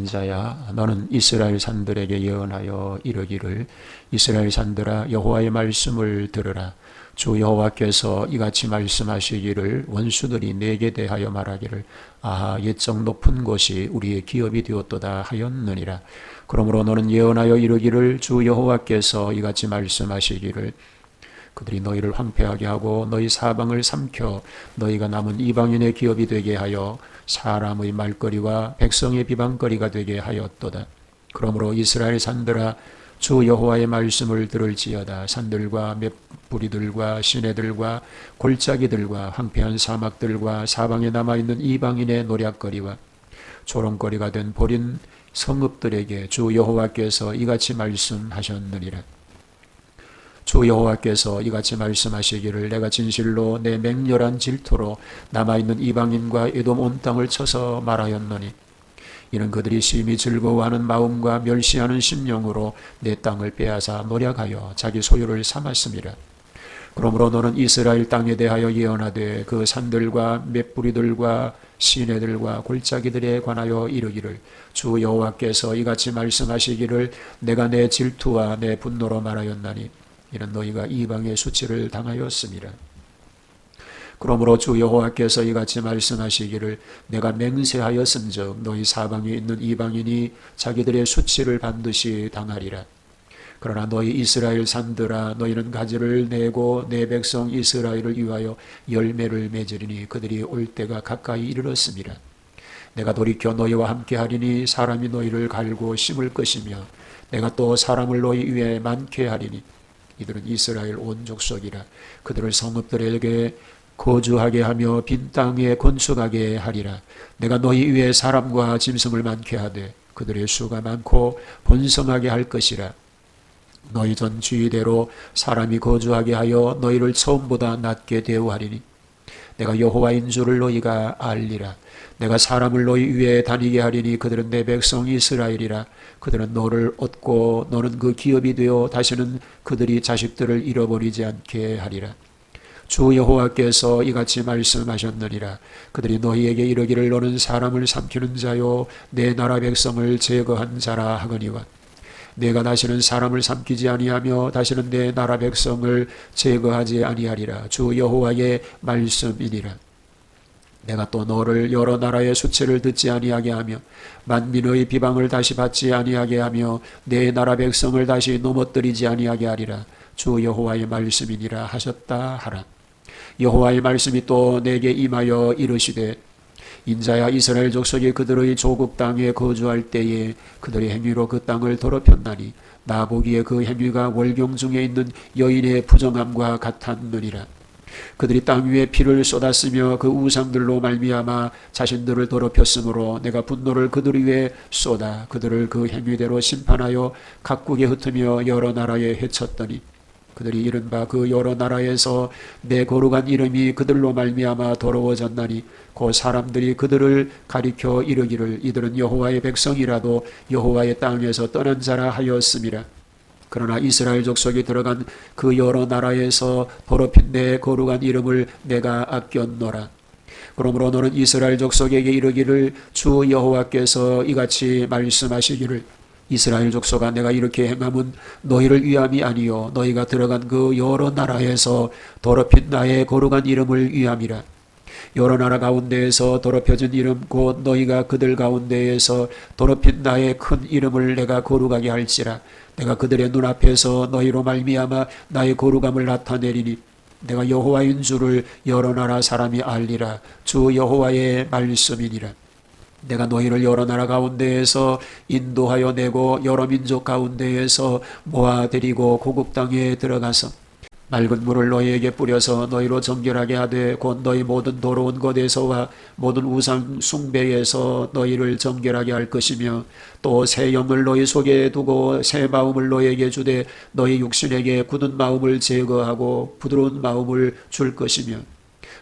인자야, 너는 이스라엘 산들에게 예언하여 이르기를, 이스라엘 산들아, 여호와의 말씀을 들으라. 주 여호와께서 이같이 말씀하시기를, 원수들이 내게 대하여 말하기를, 아하, 옛적 높은 곳이 우리의 기업이 되었도다 하였느니라. 그러므로 너는 예언하여 이르기를, 주 여호와께서 이같이 말씀하시기를, 그들이 너희를 황폐하게 하고 너희 사방을 삼켜 너희가 남은 이방인의 기업이 되게 하여 사람의 말거리와 백성의 비방거리가 되게 하였도다. 그러므로 이스라엘 산들아, 주 여호와의 말씀을 들을지어다. 산들과 맷뿌리들과 시내들과 골짜기들과 황폐한 사막들과 사방에 남아있는 이방인의 노략거리와 조롱거리가 된 버린 성읍들에게 주 여호와께서 이같이 말씀하셨느니라. 주 여호와께서 이같이 말씀하시기를, 내가 진실로 내 맹렬한 질투로 남아있는 이방인과 에돔 온 땅을 쳐서 말하였노니, 이는 그들이 심히 즐거워하는 마음과 멸시하는 심령으로 내 땅을 빼앗아 노략하여 자기 소유를 삼았음이라. 그러므로 너는 이스라엘 땅에 대하여 예언하되, 그 산들과 맷뿌리들과 시내들과 골짜기들에 관하여 이르기를, 주 여호와께서 이같이 말씀하시기를, 내가 내 질투와 내 분노로 말하였나니 이는 너희가 이방의 수치를 당하였음이라. 그러므로 주 여호와께서 이같이 말씀하시기를, 내가 맹세하였은즉 너희 사방에 있는 이방인이 자기들의 수치를 반드시 당하리라. 그러나 너희 이스라엘 산들아, 너희는 가지를 내고 내 백성 이스라엘을 위하여 열매를 맺으리니 그들이 올 때가 가까이 이르렀음이라. 내가 돌이켜 너희와 함께 하리니 사람이 너희를 갈고 심을 것이며, 내가 또 사람을 너희 위에 많게 하리니 이들은 이스라엘 온 족속이라. 그들을 성읍들에게 거주하게 하며 빈 땅에 건축하게 하리라. 내가 너희 위에 사람과 짐승을 많게 하되 그들의 수가 많고 번성하게 할 것이라. 너희 전 주의대로 사람이 거주하게 하여 너희를 처음보다 낮게 대우하리니 내가 여호와인 줄을 너희가 알리라. 내가 사람을 너희 위에 다니게 하리니 그들은 내 백성 이스라엘이라. 그들은 너를 얻고 너는 그 기업이 되어 다시는 그들이 자식들을 잃어버리지 않게 하리라. 주 여호와께서 이같이 말씀하셨느니라. 그들이 너희에게 이르기를, 너는 사람을 삼키는 자요 내 나라 백성을 제거한 자라 하거니와, 내가 다시는 사람을 삼키지 아니하며 다시는 내 나라 백성을 제거하지 아니하리라. 주 여호와의 말씀이니라. 내가 또 너를 여러 나라의 수치를 듣지 아니하게 하며 만민의 비방을 다시 받지 아니하게 하며 내 나라 백성을 다시 넘어뜨리지 아니하게 하리라. 주 여호와의 말씀이니라 하셨다 하라. 여호와의 말씀이 또 내게 임하여 이르시되, 인자야, 이스라엘 족속이 그들의 조국 땅에 거주할 때에 그들의 행위로 그 땅을 더럽혔나니 나 보기에 그 행위가 월경 중에 있는 여인의 부정함과 같았느니라. 그들이 땅 위에 피를 쏟았으며 그 우상들로 말미암아 자신들을 더럽혔으므로 내가 분노를 그들 위에 쏟아 그들을 그 행위대로 심판하여 각국에 흩으며 여러 나라에 헤쳤더니, 그들이 이른바 그 여러 나라에서 내 거룩한 이름이 그들로 말미암아 더러워졌나니 그 사람들이 그들을 가리켜 이르기를, 이들은 여호와의 백성이라도 여호와의 땅에서 떠난 자라 하였음이라. 그러나 이스라엘 족속이 들어간 그 여러 나라에서 더럽힌 내 거룩한 이름을 내가 아꼈노라. 그러므로 너는 이스라엘 족속에게 이르기를, 주 여호와께서 이같이 말씀하시기를, 이스라엘 족속아, 내가 이렇게 행함은 너희를 위함이 아니요 너희가 들어간 그 여러 나라에서 더럽힌 나의 거룩한 이름을 위함이라. 여러 나라 가운데에서 더럽혀진 이름 곧 너희가 그들 가운데에서 더럽힌 나의 큰 이름을 내가 거룩하게 할지라. 내가 그들의 눈앞에서 너희로 말미암아 나의 거룩함을 나타내리니 내가 여호와인 줄을 여러 나라 사람이 알리라. 주 여호와의 말씀이니라. 내가 너희를 여러 나라 가운데에서 인도하여 내고 여러 민족 가운데에서 모아 데리고 고국 땅에 들어가서 맑은 물을 너희에게 뿌려서 너희로 정결하게 하되 곧 너희 모든 더러운 것에서와 모든 우상 숭배에서 너희를 정결하게 할 것이며, 또 새 영을 너희 속에 두고 새 마음을 너희에게 주되 너희 육신에게 굳은 마음을 제거하고 부드러운 마음을 줄 것이며,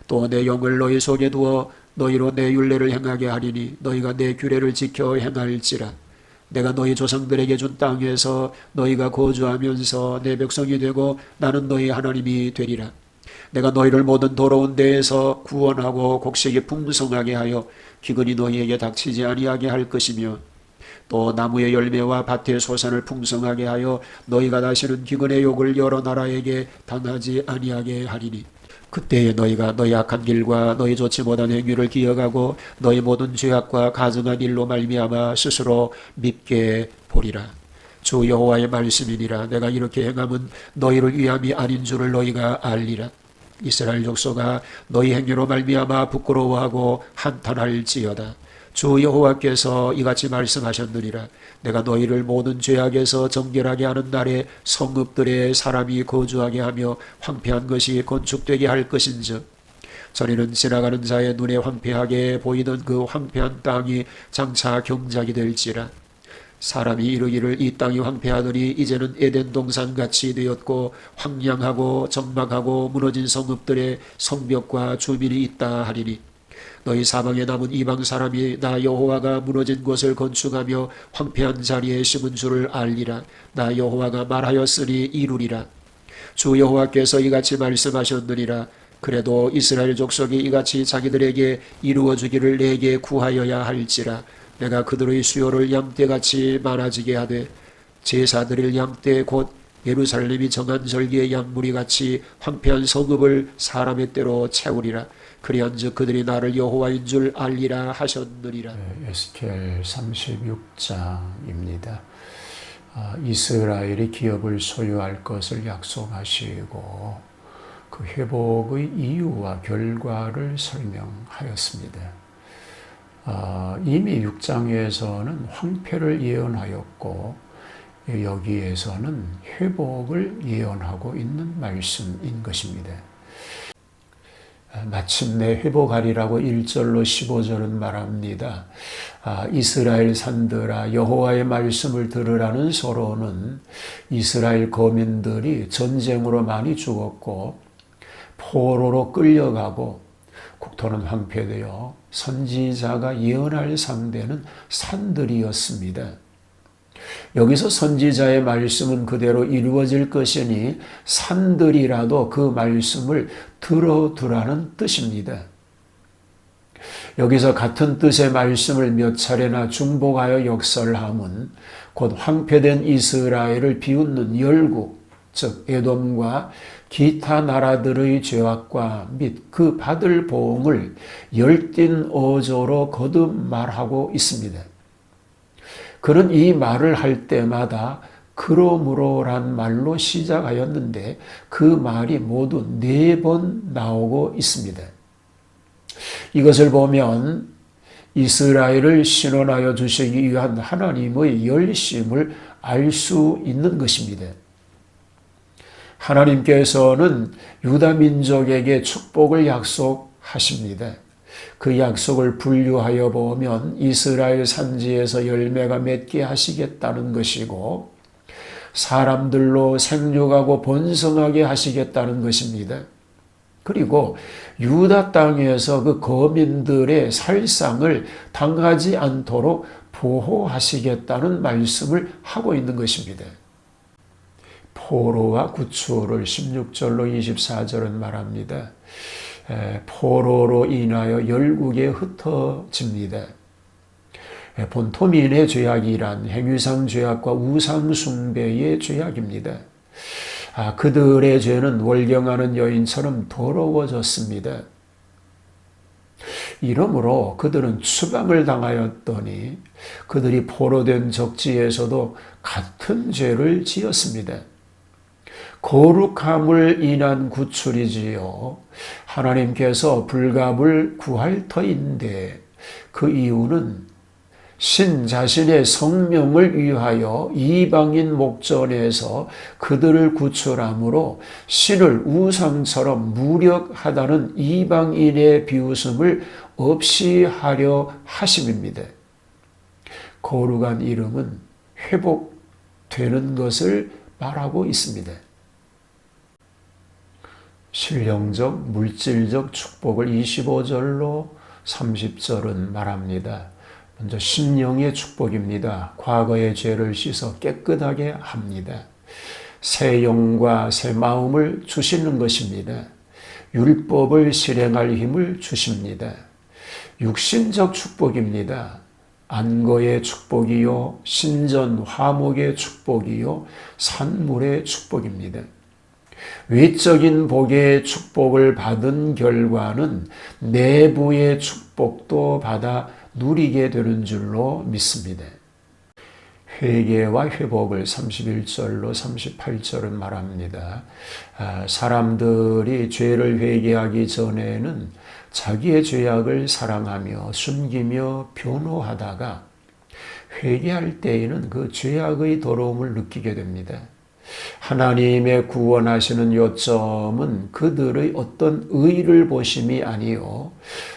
또 내 영을 너희 속에 두어 너희로 내 율례를 행하게 하리니 너희가 내 규례를 지켜 행할지라. 내가 너희 조상들에게 준 땅에서 너희가 거주하면서 내 백성이 되고 나는 너희 하나님이 되리라. 내가 너희를 모든 더러운 데에서 구원하고 곡식이 풍성하게 하여 기근이 너희에게 닥치지 아니하게 할 것이며, 또 나무의 열매와 밭의 소산을 풍성하게 하여 너희가 다시는 기근의 욕을 여러 나라에게 당하지 아니하게 하리니 그때에 너희가 너희 악한 길과 너희 좋지 못한 행위를 기억하고 너희 모든 죄악과 가증한 일로 말미암아 스스로 밉게 보리라. 주 여호와의 말씀이니라. 내가 이렇게 행함은 너희를 위함이 아닌 줄을 너희가 알리라. 이스라엘 족속아 너희 행위로 말미암아 부끄러워하고 한탄할지어다. 주 여호와께서 이같이 말씀하셨느니라. 내가 너희를 모든 죄악에서 정결하게 하는 날에 성읍들에 사람이 거주하게 하며 황폐한 것이 건축되게 할 것인즉 전에는 지나가는 자의 눈에 황폐하게 보이던 그 황폐한 땅이 장차 경작이 될지라. 사람이 이르기를 이 땅이 황폐하더니 이제는 에덴 동산같이 되었고 황량하고 적막하고 무너진 성읍들의 성벽과 주민이 있다 하리니 너희 사방에 남은 이방 사람이 나 여호와가 무너진 곳을 건축하며 황폐한 자리에 심은 줄을 알리라. 나 여호와가 말하였으니 이루리라. 주 여호와께서 이같이 말씀하셨느니라. 그래도 이스라엘 족속이 이같이 자기들에게 이루어 주기를 내게 구하여야 할지라. 내가 그들의 수요를 양떼같이 많아지게 하되 제사 드릴 양떼 곧 예루살렘이 정한 절기의 양무리같이 황폐한 성읍을 사람의 때로 채우리라. 그리한즉 그들이 나를 여호와인 줄 알리라 하셨느니라. 에스겔 36장입니다. 이스라엘이 기업을 소유할 것을 약속하시고 그 회복의 이유와 결과를 설명하였습니다. 이미 6장에서는 황폐를 예언하였고 여기에서는 회복을 예언하고 있는 말씀인 것입니다. 마침내 회복하리라고 1절로 15절은 말합니다. 이스라엘 산들아 여호와의 말씀을 들으라는 서로는 이스라엘 거민들이 전쟁으로 많이 죽었고 포로로 끌려가고 국토는 황폐되어 선지자가 예언할 상대는 산들이었습니다. 여기서 선지자의 말씀은 그대로 이루어질 것이니 산들이라도 그 말씀을 들어두라는 뜻입니다. 여기서 같은 뜻의 말씀을 몇 차례나 중복하여 역설함은 곧 황폐된 이스라엘을 비웃는 열국, 즉 에돔과 기타 나라들의 죄악과 및 그 받을 보응을 열띤 어조로 거듭 말하고 있습니다. 그는 이 말을 할 때마다 그러므로란 말로 시작하였는데 그 말이 모두 4번 나오고 있습니다. 이것을 보면 이스라엘을 신원하여 주시기 위한 하나님의 열심을 알 수 있는 것입니다. 하나님께서는 유다 민족에게 축복을 약속하십니다. 그 약속을 분류하여 보면 이스라엘 산지에서 열매가 맺게 하시겠다는 것이고 사람들로 생육하고 번성하게 하시겠다는 것입니다. 그리고 유다 땅에서 그 거민들의 살상을 당하지 않도록 보호하시겠다는 말씀을 하고 있는 것입니다. 포로와 구출을 16절로 24절은 말합니다. 포로로 인하여 열국에 흩어집니다. 본토민의 죄악이란 행위상 죄악과 우상 숭배의 죄악입니다. 그들의 죄는 월경하는 여인처럼 더러워졌습니다. 이러므로 그들은 추방을 당하였더니 그들이 포로된 적지에서도 같은 죄를 지었습니다. 거룩함을 인한 구출이지요. 하나님께서 불갑을 구할 터인데 그 이유는 신 자신의 성명을 위하여 이방인 목전에서 그들을 구출함으로 신을 우상처럼 무력하다는 이방인의 비웃음을 없이 하려 하심입니다. 거룩한 이름은 회복되는 것을 말하고 있습니다. 신령적, 물질적 축복을 25절로 30절은 말합니다. 먼저 신령의 축복입니다. 과거의 죄를 씻어 깨끗하게 합니다. 새 영과 새 마음을 주시는 것입니다. 율법을 실행할 힘을 주십니다. 육신적 축복입니다. 안거의 축복이요 신전 화목의 축복이요 산물의 축복입니다. 외적인 복의 축복을 받은 결과는 내부의 축복도 받아 누리게 되는 줄로 믿습니다. 회개와 회복을 31절로 38절은 말합니다. 사람들이 죄를 회개하기 전에는 자기의 죄악을 사랑하며 숨기며 변호하다가 회개할 때에는 그 죄악의 더러움을 느끼게 됩니다. 하나님의 구원하시는 요점은 그들의 어떤 의를 보심이 아니요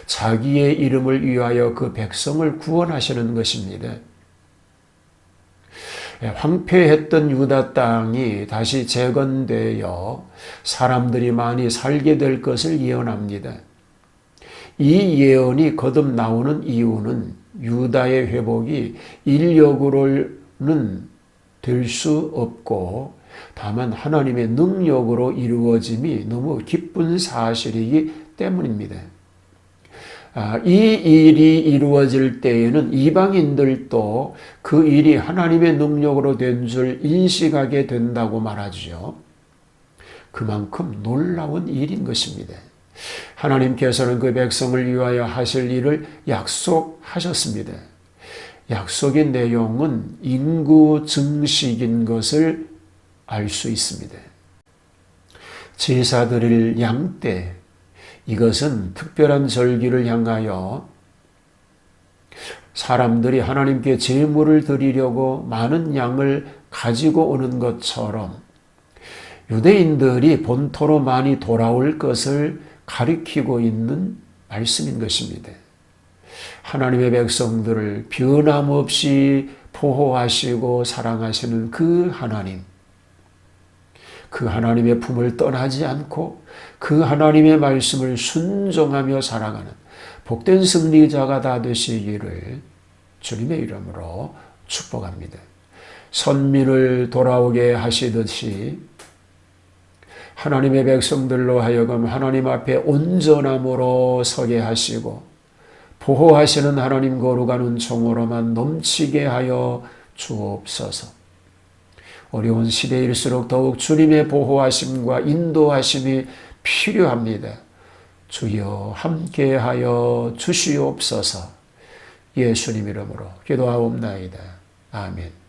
자기의 이름을 위하여 그 백성을 구원하시는 것입니다. 황폐했던 유다 땅이 다시 재건되어 사람들이 많이 살게 될 것을 예언합니다. 이 예언이 거듭 나오는 이유는 유다의 회복이 인력으로는 될 수 없고 다만 하나님의 능력으로 이루어짐이 너무 기쁜 사실이기 때문입니다. 이 일이 이루어질 때에는 이방인들도 그 일이 하나님의 능력으로 된 줄 인식하게 된다고 말하죠. 그만큼 놀라운 일인 것입니다. 하나님께서는 그 백성을 위하여 하실 일을 약속하셨습니다. 약속의 내용은 인구 증식인 것을 알 수 있습니다. 제사 드릴 양떼, 이것은 특별한 절기를 향하여 사람들이 하나님께 제물을 드리려고 많은 양을 가지고 오는 것처럼 유대인들이 본토로 많이 돌아올 것을 가리키고 있는 말씀인 것입니다. 하나님의 백성들을 변함없이 보호하시고 사랑하시는 그 하나님, 그 하나님의 품을 떠나지 않고 그 하나님의 말씀을 순종하며 살아가는 복된 승리자가 다 되시기를 주님의 이름으로 축복합니다. 선민을 돌아오게 하시듯이 하나님의 백성들로 하여금 하나님 앞에 온전함으로 서게 하시고 보호하시는 하나님 거룩한 종으로만 넘치게 하여 주옵소서. 어려운 시대일수록 더욱 주님의 보호하심과 인도하심이 필요합니다. 주여 함께하여 주시옵소서. 예수님 이름으로 기도하옵나이다. 아멘.